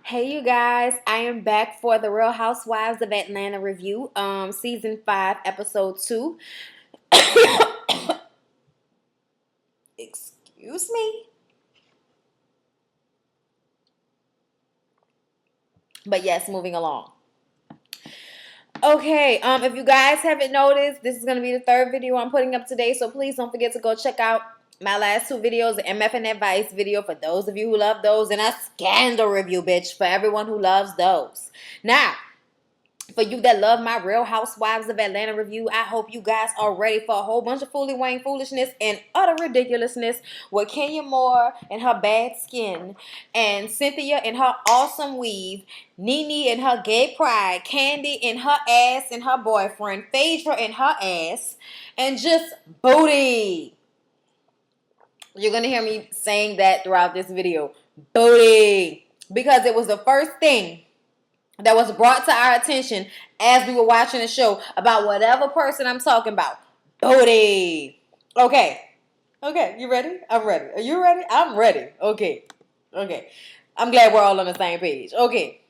Hey you guys, I am back for the Real Housewives of Atlanta review, season 5, episode 2. Excuse me. But yes, moving along. Okay, if you guys haven't noticed, this is going to be the third video I'm putting up today, so please don't forget to go check out my last two videos, the MF and Advice video for those of you who love those, and a scandal review, bitch, for everyone who loves those. Now, for you that love my Real Housewives of Atlanta review, I hope you guys are ready for a whole bunch of Fooly Wayne foolishness and utter ridiculousness with Kenya Moore and her bad skin, and Cynthia and her awesome weave, Nene and her gay pride, Candy and her ass and her boyfriend, Phaedra and her ass, and just booty. You're going to hear me saying that throughout this video. Booty. Because it was the first thing that was brought to our attention as we were watching the show about whatever person I'm talking about. Booty. Okay. Okay, you ready? I'm ready. Are you ready? I'm ready. Okay. Okay. I'm glad we're all on the same page. Okay.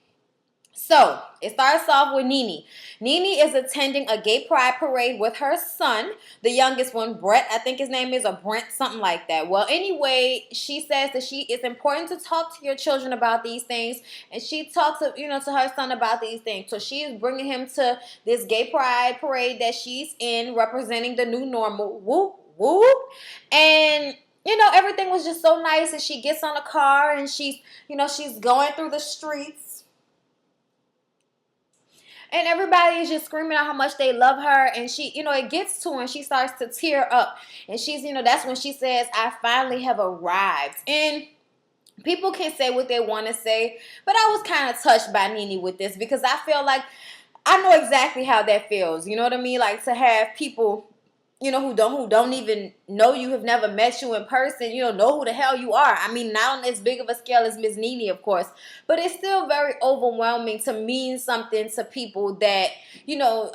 So, it starts off with Nene. Nene is attending a gay pride parade with her son, the youngest one, Brett, I think his name is, or Brent, something like that. Well, anyway, she says that it's important to talk to your children about these things, and she talks to her son about these things. So she's bringing him to this gay pride parade that she's in, representing the new normal. Whoop, whoop. And everything was just so nice, and she gets on a car, and she's going through the streets. And everybody is just screaming out how much they love her. And she, it gets to her and she starts to tear up. And she's, that's when she says, I finally have arrived. And people can say what they want to say. But I was kind of touched by Nene with this because I feel like I know exactly how that feels. You know what I mean? Like to have people who don't even know you, have never met you in person, know who the hell you are. I mean, not on as big of a scale as Miss Nene, of course, but it's still very overwhelming to mean something to people that,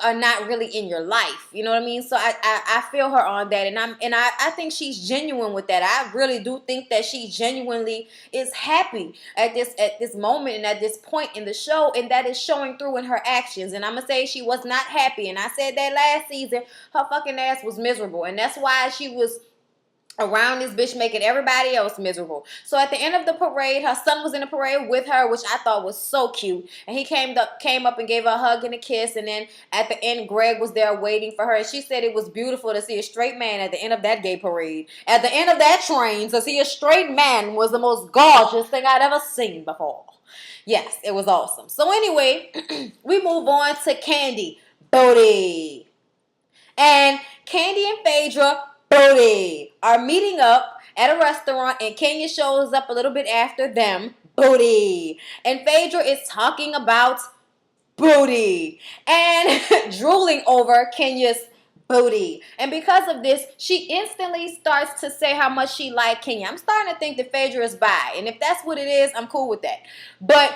are not really in your life. You know what I mean? So I feel her on that, and I think she's genuine with that. I really do think that she genuinely is happy at this moment and at this point in the show, and that is showing through in her actions. And I'm gonna say she was not happy, and I said that last season. Her fucking ass was miserable, and that's why she was around this bitch making everybody else miserable. So at the end of the parade, her son was in the parade with her, which I thought was so cute. And he came up and gave her a hug and a kiss. And then at the end, Greg was there waiting for her. And she said it was beautiful to see a straight man at the end of that gay parade. At the end of that train, to see a straight man was the most gorgeous thing I'd ever seen before. Yes, it was awesome. So anyway, we move on to Candy. Booty. And Candy and Phaedra, booty, are meeting up at a restaurant, and Kenya shows up a little bit after them, booty. And Phaedra is talking about booty and drooling over Kenya's booty. And because of this, she instantly starts to say how much she liked Kenya. I'm starting to think that Phaedra is bi, and if that's what it is, I'm cool with that. But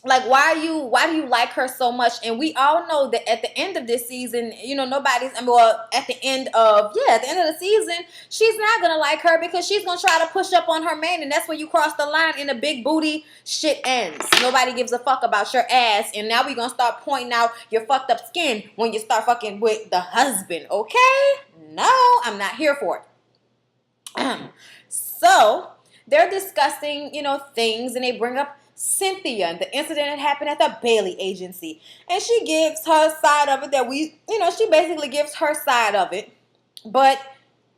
like, why do you like her so much? And we all know that at the end of this season, at the end of the season, she's not gonna like her because she's gonna try to push up on her man, and that's where you cross the line and the big booty shit ends. Nobody gives a fuck about your ass, and now we gonna start pointing out your fucked up skin when you start fucking with the husband, okay? No, I'm not here for it. So they're discussing, things, and they bring up Cynthia and the incident that happened at the Bailey agency. And she gives her side of it she basically gives her side of it. And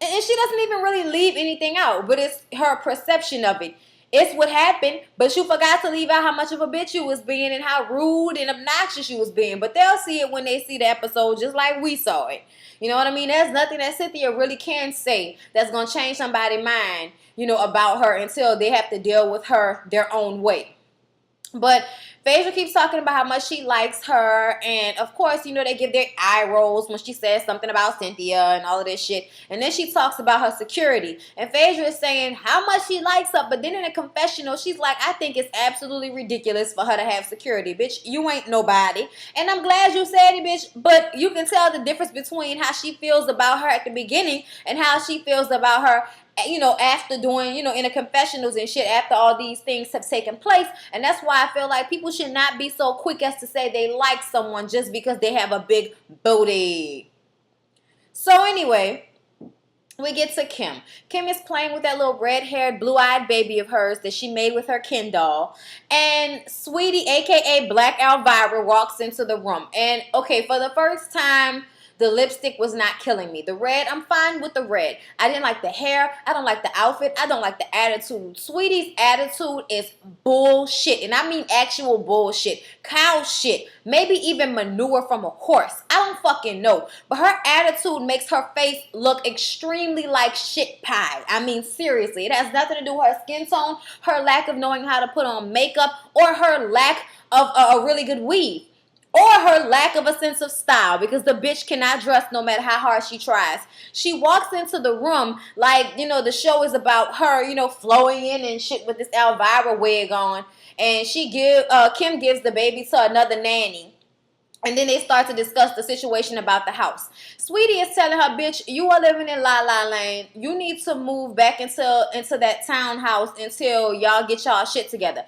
she doesn't even really leave anything out, but it's her perception of it. It's what happened, but you forgot to leave out how much of a bitch you was being and how rude and obnoxious you was being. But they'll see it when they see the episode just like we saw it. You know what I mean? There's nothing that Cynthia really can say that's going to change somebody's mind, about her until they have to deal with her their own way. But Phaedra keeps talking about how much she likes her. And, of course, they give their eye rolls when she says something about Cynthia and all of this shit. And then she talks about her security. And Phaedra is saying how much she likes her. But then in a confessional, she's like, I think it's absolutely ridiculous for her to have security. Bitch, you ain't nobody. And I'm glad you said it, bitch. But you can tell the difference between how she feels about her at the beginning and how she feels about her after doing, in the confessionals and shit, after all these things have taken place. And that's why I feel like people should not be so quick as to say they like someone just because they have a big booty. So anyway, we get to Kim. Kim is playing with that little red-haired, blue-eyed baby of hers that she made with her Ken doll. And Sweetie, a.k.a. Black Elvira, walks into the room. And, okay, for the first time, the lipstick was not killing me. The red, I'm fine with the red. I didn't like the hair. I don't like the outfit. I don't like the attitude. Sweetie's attitude is bullshit. And I mean actual bullshit. Cow shit. Maybe even manure from a horse. I don't fucking know. But her attitude makes her face look extremely like shit pie. I mean, seriously. It has nothing to do with her skin tone, her lack of knowing how to put on makeup, or her lack of a really good weave. Or her lack of a sense of style, because the bitch cannot dress no matter how hard she tries. She walks into the room like, the show is about her, flowing in and shit with this Elvira wig on. And Kim gives the baby to another nanny. And then they start to discuss the situation about the house. Sweetie is telling her, bitch, you are living in La La Land. You need to move back into that townhouse until y'all get y'all shit together.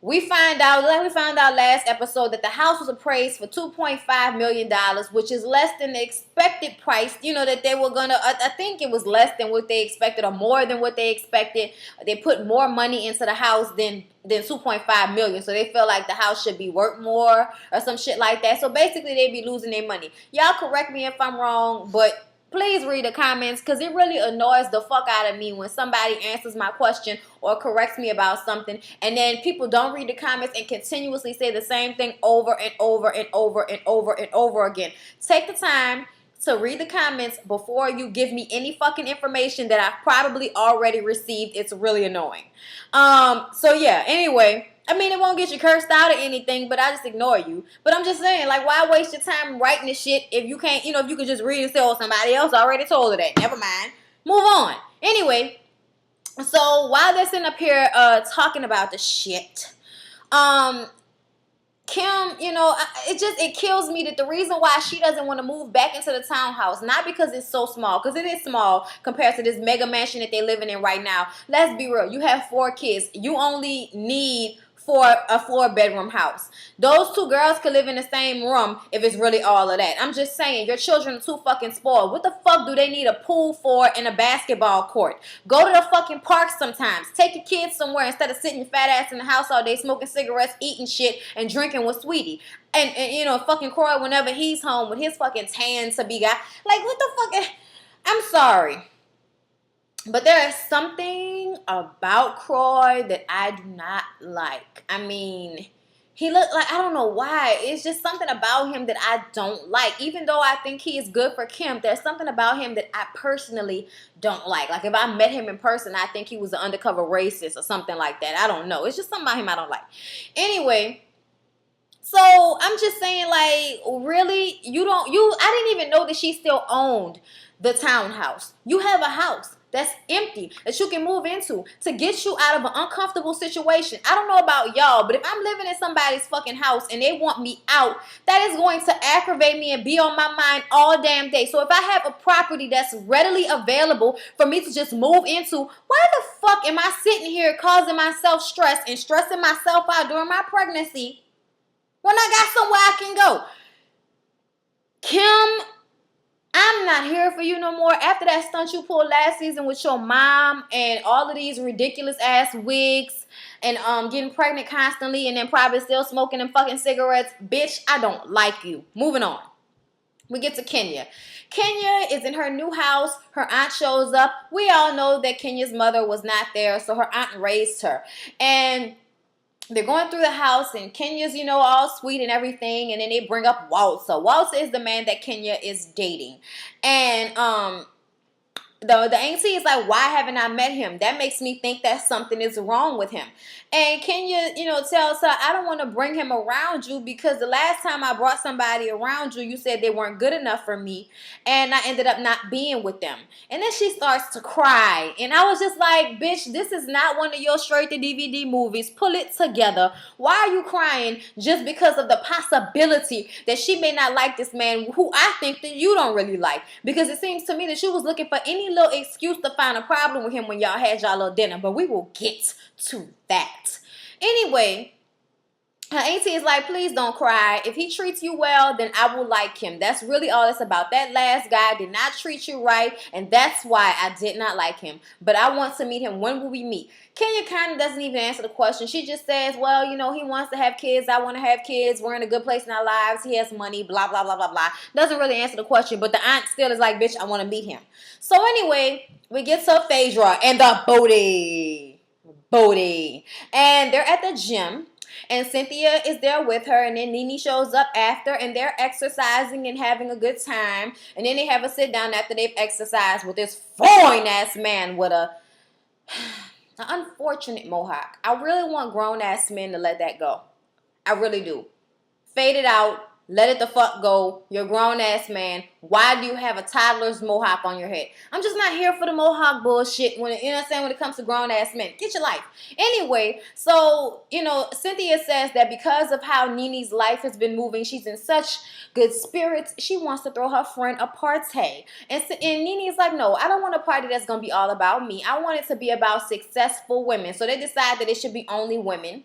We found out last episode, that the house was appraised for $2.5 million, which is less than the expected price, that they were gonna, I think it was less than what they expected or more than what they expected. They put more money into the house than $2.5 million, so they feel like the house should be worth more or some shit like that. So basically, they be losing their money. Y'all correct me if I'm wrong, but please read the comments, because it really annoys the fuck out of me when somebody answers my question or corrects me about something, and then people don't read the comments and continuously say the same thing over and over and over and over and over again. Take the time to read the comments before you give me any fucking information that I've probably already received. It's really annoying. So yeah, anyway, I mean, it won't get you cursed out or anything, but I just ignore you. But I'm just saying, like, why waste your time writing this shit if you can't, if you could just read and say, oh, somebody else already told her that. Never mind. Move on. Anyway, so while they're sitting up here talking about the shit, Kim, it kills me that the reason why she doesn't want to move back into the townhouse, not because it's so small, because it is small compared to this mega mansion that they're living in right now. Let's be real. You have 4 kids. You only need for a 4-bedroom house. Those 2 girls could live in the same room if it's really all of that. I'm just saying, your children are too fucking spoiled. What the fuck do they need a pool for and a basketball court? Go to the fucking park sometimes. Take your kids somewhere instead of sitting your fat ass in the house all day smoking cigarettes, eating shit, and drinking with Sweetie. And fucking Croy, whenever he's home with his fucking tan to be guy. Like, what the fuck? I'm sorry. But there is something about Croy that I do not like. I mean, he looked like, I don't know why. It's just something about him that I don't like. Even though I think he is good for Kim, there's something about him that I personally don't like. Like, if I met him in person, I think he was an undercover racist or something like that. I don't know. It's just something about him I don't like. Anyway, so I'm just saying, like, really? I didn't even know that she still owned the townhouse. You have a house that's empty that you can move into to get you out of an uncomfortable situation. I don't know about y'all, but if I'm living in somebody's fucking house and they want me out, that is going to aggravate me and be on my mind all damn day. So if I have a property that's readily available for me to just move into, why the fuck am I sitting here causing myself stress and stressing myself out during my pregnancy when I got somewhere I can go? Kim, I'm not here for you no more. After that stunt you pulled last season with your mom and all of these ridiculous ass wigs and getting pregnant constantly and then probably still smoking and fucking cigarettes, bitch, I don't like you. Moving on. We get to Kenya. Kenya is in her new house. Her aunt shows up. We all know that Kenya's mother was not there, so her aunt raised her. And they're going through the house, and Kenya's, all sweet and everything, and then they bring up Walter. Walter is the man that Kenya is dating. And the auntie is like, why haven't I met him? That makes me think that something is wrong with him. And Kenya, tells her, I don't want to bring him around you because the last time I brought somebody around you, you said they weren't good enough for me. And I ended up not being with them. And then she starts to cry. And I was just like, bitch, this is not one of your straight-to-DVD movies. Pull it together. Why are you crying just because of the possibility that she may not like this man who I think that you don't really like? Because it seems to me that she was looking for any any little excuse to find a problem with him when y'all had y'all little dinner. But we will get to that. Anyway, her auntie is like, please don't cry. If he treats you well, then I will like him. That's really all it's about. That last guy did not treat you right, and that's why I did not like him. But I want to meet him. When will we meet? Kenya kind of doesn't even answer the question. She just says, well, you know, he wants to have kids. I want to have kids. We're in a good place in our lives. He has money, blah, blah, blah, blah, blah. Doesn't really answer the question, but the aunt still is like, bitch, I want to meet him. So anyway, we get to Phaedra and the Bondy. And they're at the gym. And Cynthia is there with her, and then Nene shows up after, and they're exercising and having a good time. And then they have a sit down after they've exercised with this fine-ass man with an unfortunate mohawk. I really want grown-ass men to let that go. I really do. Fade it out. Let it the fuck go. You're a grown-ass man. Why do you have a toddler's mohawk on your head? I'm just not here for the mohawk bullshit when you know what I'm saying, when it comes to grown-ass men. Get your life. Anyway, so, you know, Cynthia says that because of how Nene's life has been moving, she's in such good spirits, she wants to throw her friend a party. And Nene is like, no, I don't want a party that's going to be all about me. I want it to be about successful women. So they decide that it should be only women.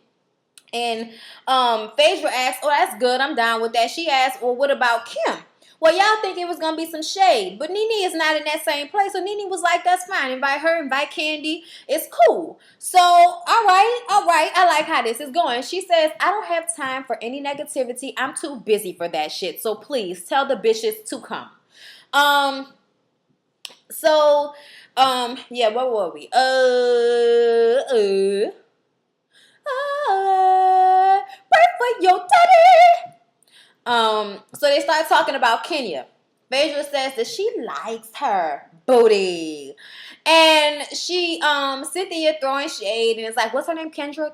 And Phaedra asks, oh, that's good. I'm down with that. She asks, well, what about Kim? Well, y'all think it was going to be some shade. But Nene is not in that same place. So Nene was like, that's fine. Invite her, invite Candy. It's cool. So, all right. I like how this is going. She says, I don't have time for any negativity. I'm too busy for that shit. So please tell the bitches to come. Yeah, where were we? Pray for your daddy. So they start talking about Kenya. Phaedra says that she likes her booty. And she, Cynthia throwing shade, and it's like, what's her name? Kenya.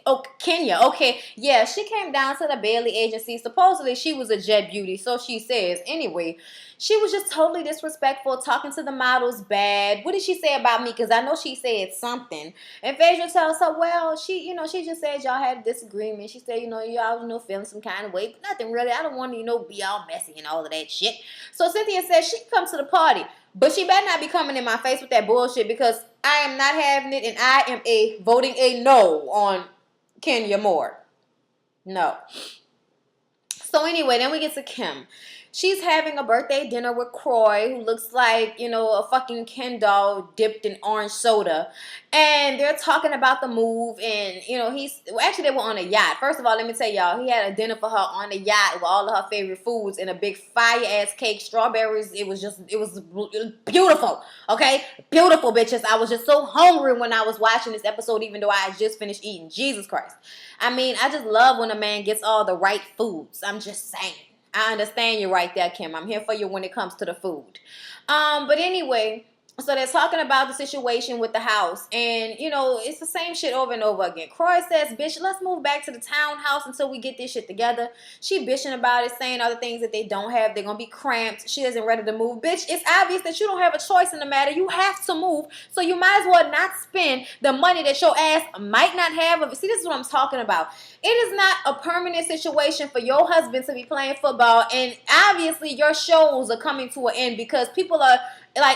Okay. Yeah, she came down to the Bailey agency. Supposedly she was a jet beauty, so she says. Anyway, she was just totally disrespectful, talking to the models bad. What did she say about me? Because I know she said something. And Phaedra tells her, well, she just said y'all had a disagreement. She said, y'all, feeling some kind of way, but nothing really. I don't want to, be all messy and all of that shit. So Cynthia says she can come to the party, but she better not be coming in my face with that bullshit, because I am not having it, and I am voting a no on Kenya Moore. No. So anyway, then we get to Kim. She's having a birthday dinner with Croy, who looks like, a fucking Ken doll dipped in orange soda. And they're talking about the move, and, actually they were on a yacht. First of all, let me tell y'all, he had a dinner for her on the yacht with all of her favorite foods and a big fire-ass cake, strawberries. It was beautiful, okay? Beautiful, bitches. I was just so hungry when I was watching this episode, even though I had just finished eating. Jesus Christ. I mean, I just love when a man gets all the right foods. I'm just saying. I understand you right there, Kim. I'm here for you when it comes to the food. But anyway, so they're talking about the situation with the house. And, it's the same shit over and over again. Croy says, bitch, let's move back to the townhouse until we get this shit together. She bitching about it, saying all the things that they don't have. They're going to be cramped. She isn't ready to move. Bitch, it's obvious that you don't have a choice in the matter. You have to move. So you might as well not spend the money that your ass might not have. See, this is what I'm talking about. It is not a permanent situation for your husband to be playing football. And obviously your shows are coming to an end because people are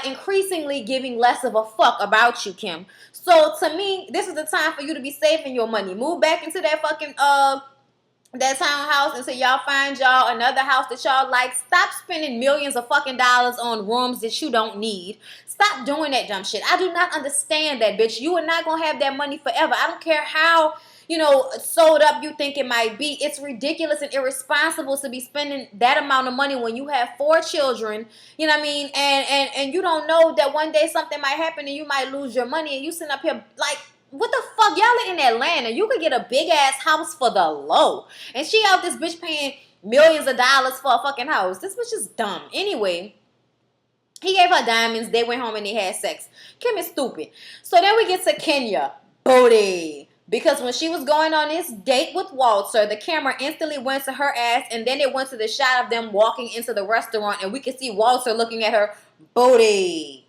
increasingly giving less of a fuck about you, Kim. So to me, this is the time for you to be saving your money. Move back into that fucking that townhouse until y'all find y'all another house that y'all like. Stop spending millions of fucking dollars on rooms that you don't need. Stop doing that dumb shit. I do not understand that, bitch. You are not gonna have that money forever. I don't care how sold up you think it might be. It's ridiculous and irresponsible to be spending that amount of money when you have 4 children, you know what I mean? And you don't know that one day something might happen and you might lose your money, and you sitting up here like, what the fuck? Y'all are in Atlanta. You could get a big ass house for the low. And she out this bitch paying millions of dollars for a fucking house. This bitch is dumb. Anyway, he gave her diamonds. They went home and they had sex. Kim is stupid. So then we get to Kenya. Booty. Because when she was going on this date with Walter, the camera instantly went to her ass, and then it went to the shot of them walking into the restaurant, and we could see Walter looking at her booty.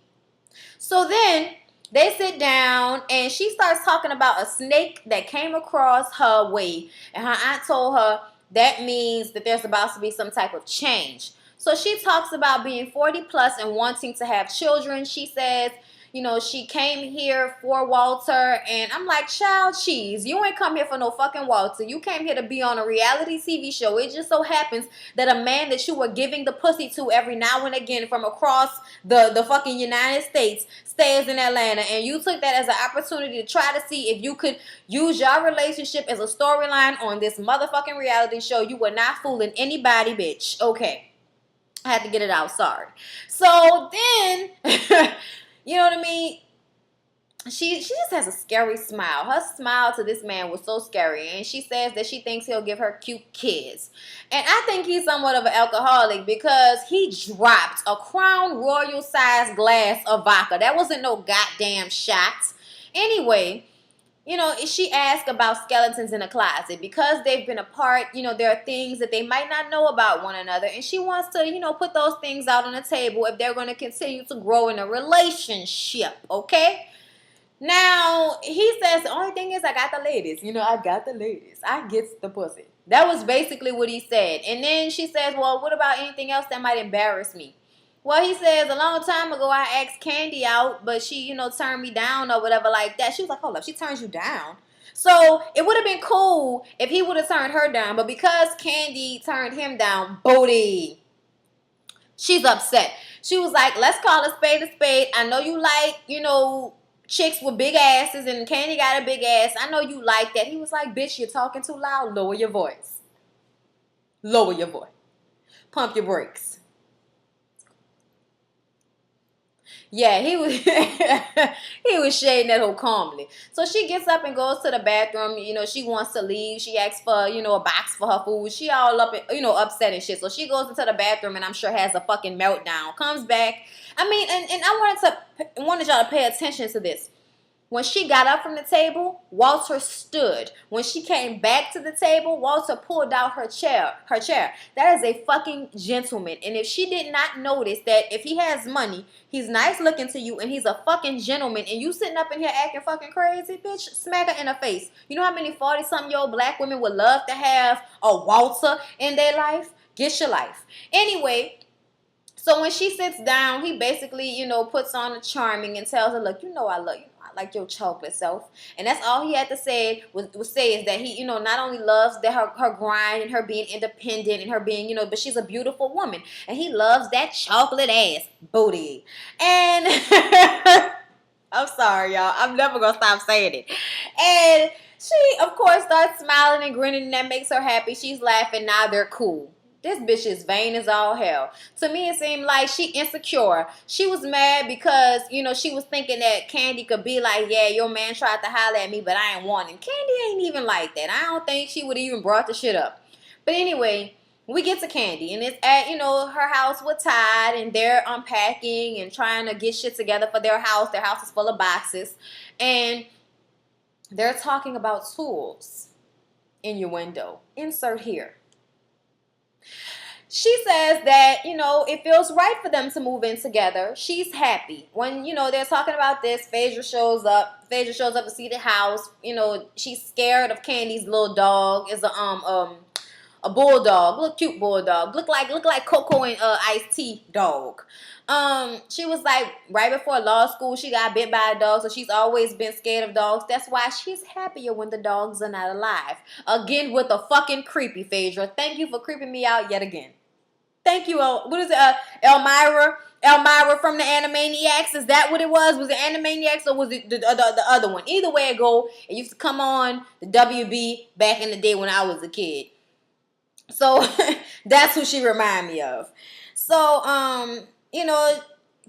So then they sit down, and she starts talking about a snake that came across her way, and her aunt told her that means that there's about to be some type of change. So she talks about being 40 plus and wanting to have children. She says, you know, she came here for Walter, and I'm like, child, cheese. You ain't come here for no fucking Walter. You came here to be on a reality TV show. It just so happens that a man that you were giving the pussy to every now and again from across the fucking United States stays in Atlanta, and you took that as an opportunity to try to see if you could use your relationship as a storyline on this motherfucking reality show. You were not fooling anybody, bitch. Okay. I had to get it out. Sorry. So then, you know what I mean? She just has a scary smile. Her smile to this man was so scary. And she says that she thinks he'll give her cute kids. And I think he's somewhat of an alcoholic because he dropped a Crown Royal size glass of vodka. That wasn't no goddamn shot. Anyway, you know, she asked about skeletons in a closet. Because they've been apart, you know, there are things that they might not know about one another. And she wants to, you know, put those things out on the table if they're going to continue to grow in a relationship, okay? Now, he says the only thing is I got the ladies. You know, I got the ladies. I get the pussy. That was basically what he said. And then she says, well, what about anything else that might embarrass me? Well, he says, a long time ago, I asked Candy out, but she, you know, turned me down or whatever like that. She was like, hold up, she turns you down? So it would have been cool if he would have turned her down. But because Candy turned him down, Bondy, she's upset. She was like, let's call a spade a spade. I know you like, you know, chicks with big asses, and Candy got a big ass. I know you like that. He was like, bitch, you're talking too loud. Lower your voice. Lower your voice. Pump your brakes. Yeah, he was he was shading that whole calmly. So she gets up and goes to the bathroom. You know, she wants to leave. She asks for, you know, a box for her food. She all up, you know, upset and shit. So she goes into the bathroom and I'm sure has a fucking meltdown. Comes back. I mean, and I wanted y'all to pay attention to this. When she got up from the table, Walter stood. When she came back to the table, Walter pulled out her chair. That is a fucking gentleman. And if she did not notice that if he has money, he's nice looking to you, and he's a fucking gentleman, and you sitting up in here acting fucking crazy, bitch, smack her in the face. You know how many 40-something-year-old black women would love to have a Walter in their life? Get your life. Anyway, so when she sits down, he basically, you know, puts on a charming and tells her, look, you know I love you. Like your chocolate self. And that's all he had to say was say is that he, you know, not only loves that her grind and her being independent and her being, you know, but she's a beautiful woman. And he loves that chocolate ass booty. And I'm sorry, y'all. I'm never going to stop saying it. And she, of course, starts smiling and grinning, and that makes her happy. She's laughing. Now they're cool. This bitch is vain as all hell. To me, it seemed like she insecure. She was mad because, you know, she was thinking that Candy could be like, yeah, your man tried to holler at me, but I ain't want him. Candy ain't even like that. I don't think she would have even brought the shit up. But anyway, we get to Candy, and it's at, you know, her house with Todd, and they're unpacking and trying to get shit together for their house. Their house is full of boxes. And they're talking about tools in your window. Insert here. She says that, you know, it feels right for them to move in together. She's happy. When, you know, they're talking about this, Phaedra shows up. Phaedra shows up to see the house. You know, she's scared of Candy's little dog. It's a bulldog. Little cute bulldog. Look like Coco and Ice-T dog. She was like, right before law school, she got bit by a dog, so she's always been scared of dogs. That's why she's happier when the dogs are not alive. Again, with a fucking creepy, Phaedra. Thank you for creeping me out yet again. Thank you, what is it, Elmira? Elmira from the Animaniacs? Is that what it was? Was it Animaniacs or was it the other one? Either way it go, it used to come on the WB back in the day when I was a kid. So, that's who she remind me of. So, you know,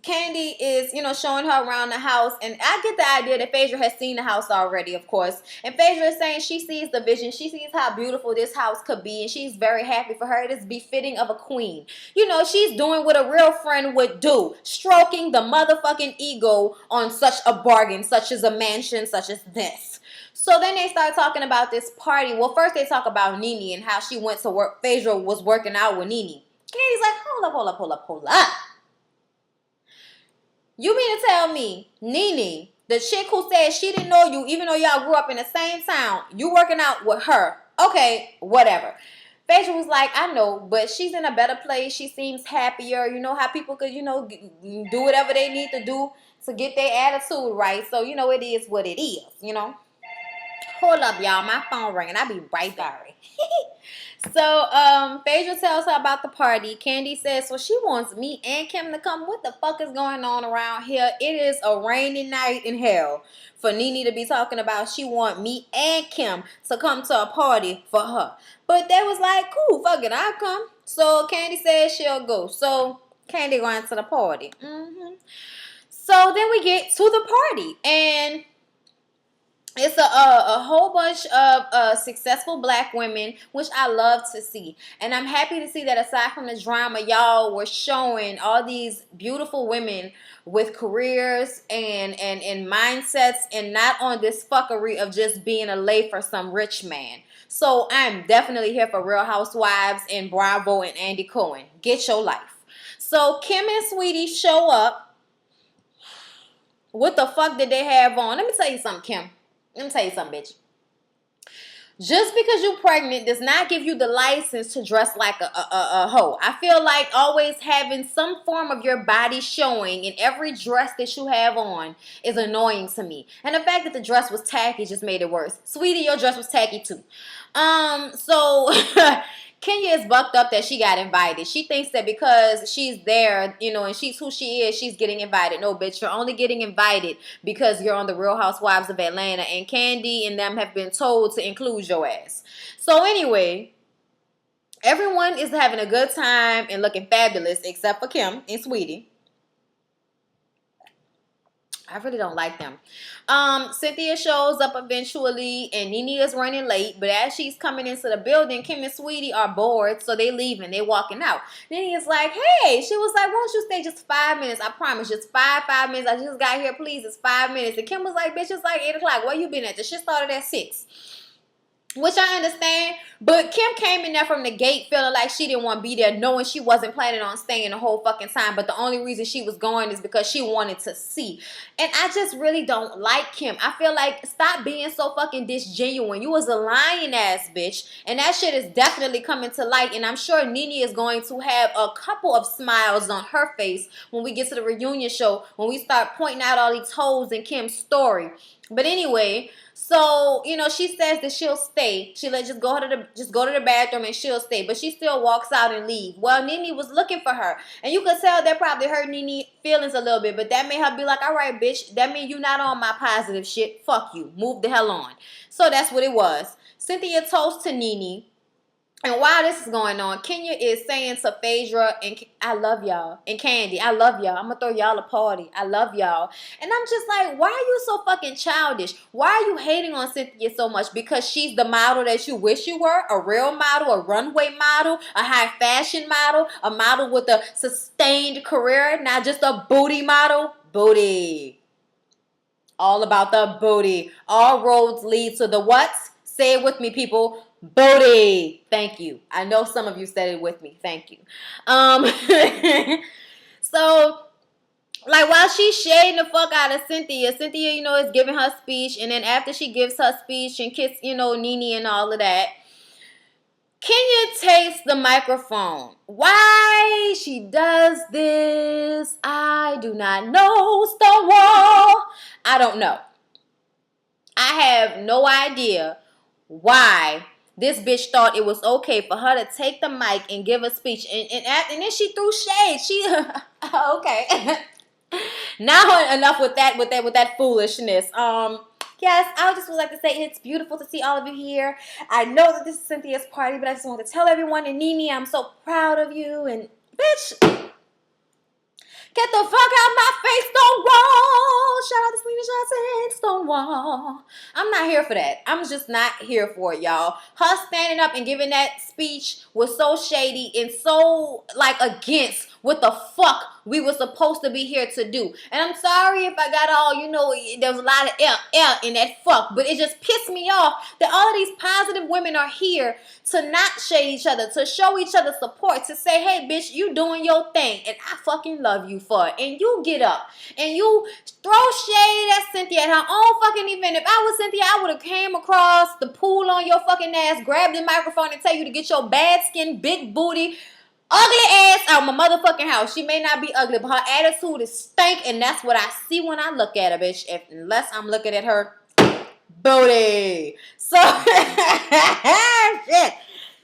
Candy is, you know, showing her around the house, and I get the idea that Phaedra has seen the house already, of course, and Phaedra is saying she sees the vision, she sees how beautiful this house could be, and she's very happy for her. It is befitting of a queen. You know, she's doing what a real friend would do, stroking the motherfucking ego on such a bargain, such as a mansion, such as this. So then they start talking about this party. Well, first they talk about Nene and how she went to work. Phaedra was working out with Nene. Candy's like, hold up. You mean to tell me, Nene, the chick who said she didn't know you, even though y'all grew up in the same town, you working out with her. Okay, whatever. Phaedra was like, I know, but she's in a better place. She seems happier. You know how people could, do whatever they need to do to get their attitude right. So, it is what it is, Hold up, y'all. My phone ringing. I'll be right back. So, Phaedra tells her about the party. Candy says, so she wants me and Kim to come. What the fuck is going on around here? It is a rainy night in hell for Nene to be talking about she want me and Kim to come to a party for her. But they was like, cool, fuck it, I'll come. So, Candy says she'll go. So, Candy going to the party. So, then we get to the party. And it's a whole bunch of successful black women, which I love to see. And I'm happy to see that aside from the drama, y'all were showing all these beautiful women with careers and mindsets and not on this fuckery of just being a lay for some rich man. So I'm definitely here for Real Housewives and Bravo and Andy Cohen. Get your life. So Kim and Sweetie show up. What the fuck did they have on? Let me tell you something, Kim. Let me tell you something, bitch. Just because you're pregnant does not give you the license to dress like a hoe. I feel like always having some form of your body showing in every dress that you have on is annoying to me. And the fact that the dress was tacky just made it worse. Sweetie, your dress was tacky too. So Kenya is bucked up that she got invited. She thinks that because she's there, and she's who she is, she's getting invited. No, bitch, you're only getting invited because you're on the Real Housewives of Atlanta, and Candy and them have been told to include your ass. So anyway, everyone is having a good time and looking fabulous except for Kim and Sweetie. I really don't like them. Cynthia shows up eventually, and Nene is running late. But as she's coming into the building, Kim and Sweetie are bored, so they leaving. They walking out. Nene is like, hey. She was like, won't you stay just 5 minutes? I promise, just 5 minutes. I just got here, please. It's 5 minutes. And Kim was like, bitch, it's like 8 o'clock. Where you been at? The shit started at 6. Which I understand, but Kim came in there from the gate feeling like she didn't want to be there, knowing she wasn't planning on staying the whole fucking time, but the only reason she was going is because she wanted to see. And I just really don't like Kim. I feel like, stop being so fucking disgenuine. You was a lying ass bitch, and that shit is definitely coming to light, and I'm sure Nene is going to have a couple of smiles on her face when we get to the reunion show, when we start pointing out all these holes in Kim's story. But anyway, so, she says that she'll stay. She'll just go to the bathroom and she'll stay. But she still walks out and leaves. Well, Nene was looking for her. And you could tell that probably hurt Nene's feelings a little bit. But that made her be like, all right, bitch, that means you're not on my positive shit. Fuck you. Move the hell on. So that's what it was. Cynthia toast to Nene. And while this is going on, Kenya is saying to Phaedra, and I love y'all, and Candy, I love y'all. I'm going to throw y'all a party. I love y'all. And I'm just like, why are you so fucking childish? Why are you hating on Cynthia so much? Because she's the model that you wish you were? A real model, a runway model, a high fashion model, a model with a sustained career, not just a booty model? Booty. All about the booty. All roads lead to the what? Say it with me, people. Booty. Thank you. I know some of you said it with me. Thank you. So, like, while she's shading the fuck out of Cynthia, is giving her speech. And then after she gives her speech and kiss, Nene and all of that, Kenya takes the microphone. Why she does this, I do not know. Stonewall. I don't know. I have no idea why this bitch thought it was okay for her to take the mic and give a speech. And then she threw shade. She, okay. Now enough with that foolishness. Yes, I just would like to say it's beautiful to see all of you here. I know that this is Cynthia's party, but I just want to tell everyone, and Nene, I'm so proud of you. And bitch, get the fuck out my face, Stonewall. Shout out to Selena Johnson, Stonewall. I'm not here for that. I'm just not here for it, y'all. Her standing up and giving that speech was so shady and so, like, against what the fuck we were supposed to be here to do. And I'm sorry if I got all, there was a lot of L in that fuck, but it just pissed me off that all of these positive women are here to not shade each other, to show each other support, to say, hey, bitch, you doing your thing, and I fucking love you for? And you get up and you throw shade at Cynthia at her own fucking event. If I was Cynthia, I would have came across the pool on your fucking ass, grabbed the microphone and tell you to get your bad skin, big booty, ugly ass out my motherfucking house. She may not be ugly, but her attitude is stank, and that's what I see when I look at her, bitch. Unless I'm looking at her booty. So, shit.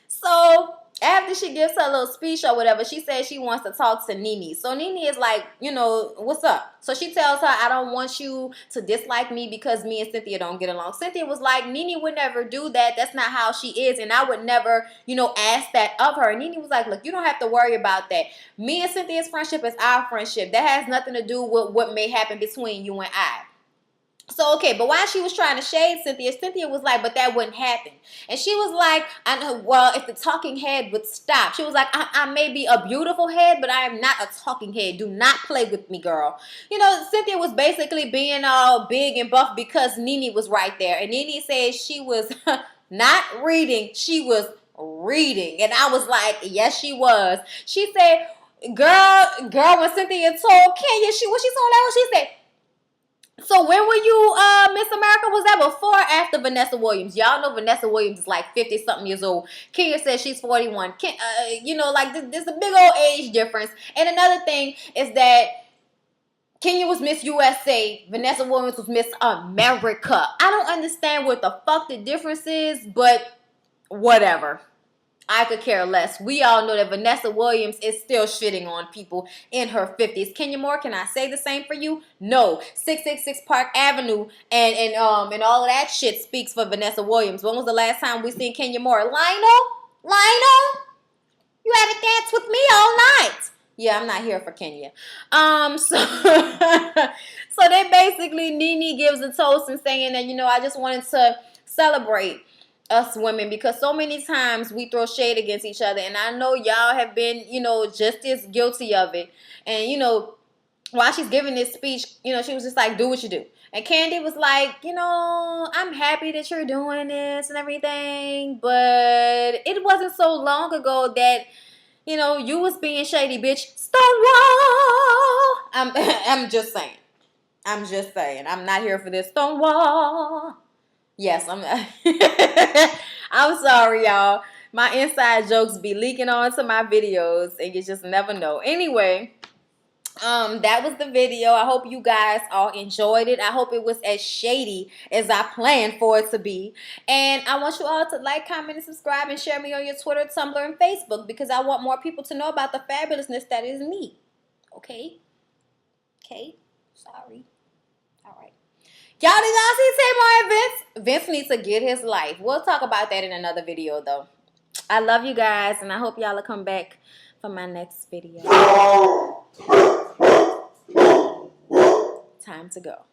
So, after she gives her little speech or whatever, she says she wants to talk to Nene. So Nene is like, you know, what's up? So she tells her, I don't want you to dislike me because me and Cynthia don't get along. Cynthia was like, Nene would never do that. That's not how she is. And I would never, you know, ask that of her. And Nene was like, look, you don't have to worry about that. Me and Cynthia's friendship is our friendship. That has nothing to do with what may happen between you and I. So, okay, but while she was trying to shade Cynthia, Cynthia was like, but that wouldn't happen. And she was like, I know, well, if the talking head would stop. She was like, I may be a beautiful head, but I am not a talking head. Do not play with me, girl. You know, Cynthia was basically being all big and buff because Nene was right there. And Nene said she was not reading. She was reading. And I was like, yes, she was. She said, girl, when Cynthia told Kenya, what she told her, she said, so when were you Miss America? Was that before or after Vanessa Williams? Y'all know Vanessa Williams is like 50-something years old. Kenya says she's 41. You know, like there's a big old age difference. And another thing is that Kenya was Miss USA. Vanessa Williams was Miss America. I don't understand what the fuck the difference is, but whatever. I could care less. We all know that Vanessa Williams is still shitting on people in her 50s. Kenya Moore, can I say the same for you? No. 666 Park Avenue and all of that shit speaks for Vanessa Williams. When was the last time we seen Kenya Moore? Lionel? You haven't danced with me all night. Yeah, I'm not here for Kenya. So they basically, Nene gives a toast and saying that, you know, I just wanted to celebrate us women because so many times we throw shade against each other, and I know y'all have been, you know, just as guilty of it. And, you know, while she's giving this speech, you know, she was just like, do what you do. And Candy was like, you know, I'm happy that you're doing this and everything, but it wasn't so long ago that, you know, you was being shady, bitch. Stonewall. I'm just saying. I'm not here for this Stonewall. Yes, I'm sorry, y'all. My inside jokes be leaking onto my videos, and you just never know. Anyway, that was the video. I hope you guys all enjoyed it. I hope it was as shady as I planned for it to be. And I want you all to like, comment, and subscribe, and share me on your Twitter, Tumblr, and Facebook, because I want more people to know about the fabulousness that is me. Okay? Sorry. All right. Y'all, did y'all see Tamar and Vince? Vince needs to get his life. We'll talk about that in another video, though. I love you guys, and I hope y'all will come back for my next video. Time to go.